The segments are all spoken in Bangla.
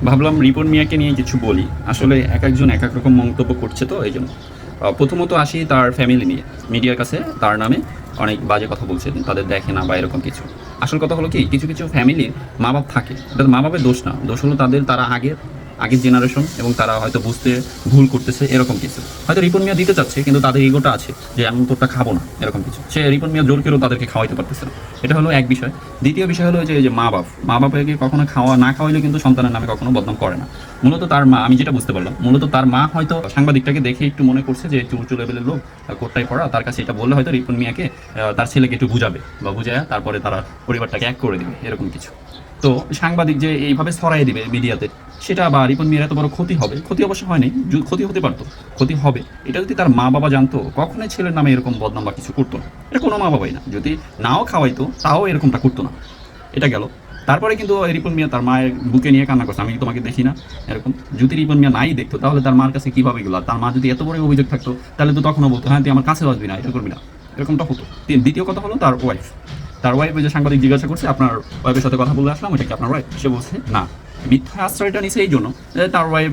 ভাবলাম রিপন মিয়াকে নিয়ে কিছু বলি। আসলে একজন এক এক রকম মন্তব্য করছে, তো এই জন্য প্রথমত আসি তার ফ্যামিলি নিয়ে। মিডিয়ার কাছে তার নামে অনেক বাজে কথা বলছে, তাদের দেখে না বা এরকম কিছু। আসল কথা হলো কি, কিছু কিছু ফ্যামিলির মা বাপ থাকে, এটা মা বাপের দোষ না, দোষ হলো তারা আগের আগের জেনারেশন, এবং তারা হয়তো বুঝতে ভুল করতেছে এরকম কিছু। হয়তো রিপন মিয়া দিতে চাচ্ছে, কিন্তু তাদের ইগোটা আছে যে আমি তোরটা খাবো না, এরকম কিছু। সে রিপন মিয়া জোর করেও তাদেরকে খাওয়াইতে পারতেছে না। এটা হলো এক বিষয়। দ্বিতীয় বিষয় হলো যে মা বাবাকে কখনো না খাওয়াইলে কিন্তু সন্তানের নামে কখনো বদনাম করে না। মূলত তার মা, আমি যেটা বুঝতে পারলাম, মূলত তার মা হয়তো সাংবাদিকটাকে দেখে একটু মনে করছে যে একটু উঁচু লেভেলের লোক, কোটটাই পড়া, তার কাছে এটা বললে হয়তো রিপন মিয়াকে তার ছেলেকে একটু বুঝাবে বা বুঝায় তারপরে তারা পরিবারটাকে এক করে দিবে, এরকম কিছু। তো সাংবাদিক যে এইভাবে ছড়াই দিবে মিডিয়াতে, সেটা বা রিপন মিয়ার এত বড় ক্ষতি হবে, ক্ষতি অবশ্য হয়নি, ক্ষতি হতে পারতো, ক্ষতি হবে, এটা যদি তার মা বাবা জানতো কখনোই ছেলের নামে এরকম বদনাম বা কিছু করতো না। এটা কোনো মা বাবাই না, যদি নাও খাওয়াইতো তাও এরকমটা করতো না। এটা গেল। তারপরে কিন্তু রিপন মিয়া তার মায়ের বুকে নিয়ে কান্না করছে, আমি কি তোমাকে দেখি না, এরকম। যদি রিপন মিয়া নাই দেখতো তাহলে তার মার কাছে কিভাবে গেলো? তার মা যদি এত বড় অভিযোগ থাকতো তাহলে তো তখনও বলতো হ্যাঁ তুই আমার কাছে আসবি না, এটা করবি না, এরকমটা হতো। দ্বিতীয় কথা হলো তার ওয়াইফ। তার ওয়াইফ, ওই যে সাংবাদিক জিজ্ঞাসা করছে আপনার ওয়াইফের সাথে কথা বলে আসলাম, ওইটা কি আপনার ওয়াইফ? সে বলছে না। মিথ্যা আশ্রয়টা নিছে এই জন্য যে তার ওয়াইফ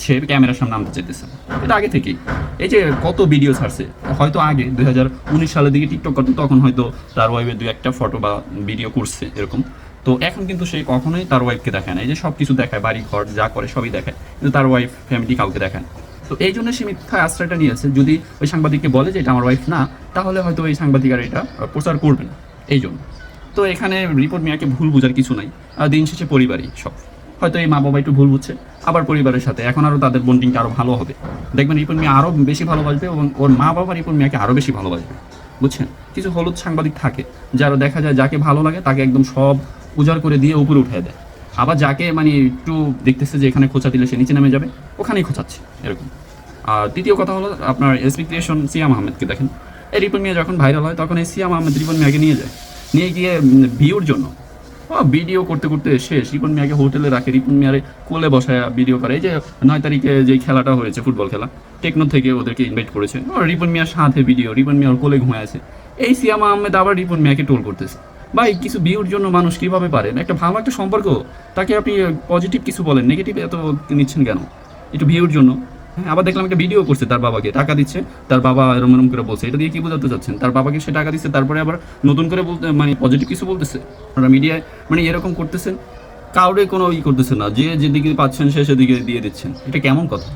সে ক্যামেরার সামনে আনতে চাইতেছে। এটা আগে থেকেই, এই যে কত ভিডিও ছাড়ছে, হয়তো আগে 2019 সালের দিকে টিকটক করতো, তখন হয়তো তার ওয়াইফের দু একটা ফটো বা ভিডিও করছে এরকম। তো এখন কিন্তু সে কখনোই তার ওয়াইফকে দেখায় না। এই যে সব কিছু দেখায়, বাড়ি ঘর যা করে সবই দেখায়, কিন্তু তার ওয়াইফ ফ্যামিলি কাউকে দেখায় না। তো এই জন্য সে মিথ্যা আশ্রয়টা নিয়েছে। যদি ওই সাংবাদিককে বলে যে এটা আমার ওয়াইফ না, তাহলে হয়তো ওই সাংবাদিক আর এটা প্রচার করবে না, এই জন্য। তো এখানে রিপোর্ট মিয়াকে ভুল বোঝার কিছু নাই। দিন শেষে পরিবারই সব। হয়তো এই মা বাবা একটু ভুল বুঝছে, আবার পরিবারের সাথে এখন আরও তাদের বন্ডিংটা আরও ভালো হবে। দেখবেন রিপন মিয়া আরও বেশি ভালোবাসবে, এবং ওর মা বাবা রিপন মিয়াকে আরও বেশি ভালোবাসবে। বুঝছেন? কিছু হলুদ সাংবাদিক থাকে যারা দেখা যায় যাকে ভালো লাগে তাকে একদম সব উজাড় করে দিয়ে উপরে উঠে দেয়, আবার যাকে মানে একটু দেখতেছে যে এখানে খোঁচা দিলে সে নিচে নেমে যাবে, ওখানেই খোঁচাচ্ছে, এরকম। আর তৃতীয় কথা হলো আপনার এসবি ক্রিয়েশন সিয়াম আহমেদকে দেখেন। এই রিপন মিয়া যখন ভাইরাল হয় তখন এই সিয়াম আহমেদ রিপন মিয়াকে নিয়ে যায়, নিয়ে গিয়ে ভিউর জন্য ভিডিও করতে করতে শেষ। রিপন মিয়াকে হোটেলে রাখে, রিপন মিয়ারে কোলে বসায় ভিডিও করে। এই যে 9 তারিখে যে খেলাটা হয়েছে, ফুটবল খেলা, টেকনো থেকে ওদেরকে ইনভাইট করেছে, রিপন মিয়ার সাথে ভিডিও, রিপন মিয়ার কোলে ঘুমায় আছে। এই সিয়াম আহমেদ আবার রিপন মিয়াকে টোল করতেছে। ভাই, কিছু ভিউর জন্য মানুষ কিভাবে পারেন? একটা ভালো একটা সম্পর্ক, তাকে আপনি পজিটিভ কিছু বলেন, নেগেটিভ এত নিচ্ছেন কেন? একটু ভিউর জন্য। হ্যাঁ, আবার দেখলাম একটা ভিডিও করছে, তার বাবাকে টাকা দিচ্ছে, তার বাবা এরম এরম করে বলছে। এটা দিয়ে কি বোঝাতে চাচ্ছেন? তার বাবাকে সে টাকা দিচ্ছে, তারপরে আবার নতুন করে বলতে মানে পজিটিভ কিছু বলতেছে। আপনারা মিডিয়ায় মানে এরকম করতেছেন, কাউরে কোনো করতেছে না, যে যেদিকে পাচ্ছেন সে সেদিকে দিয়ে দিচ্ছেন। এটা কেমন কথা?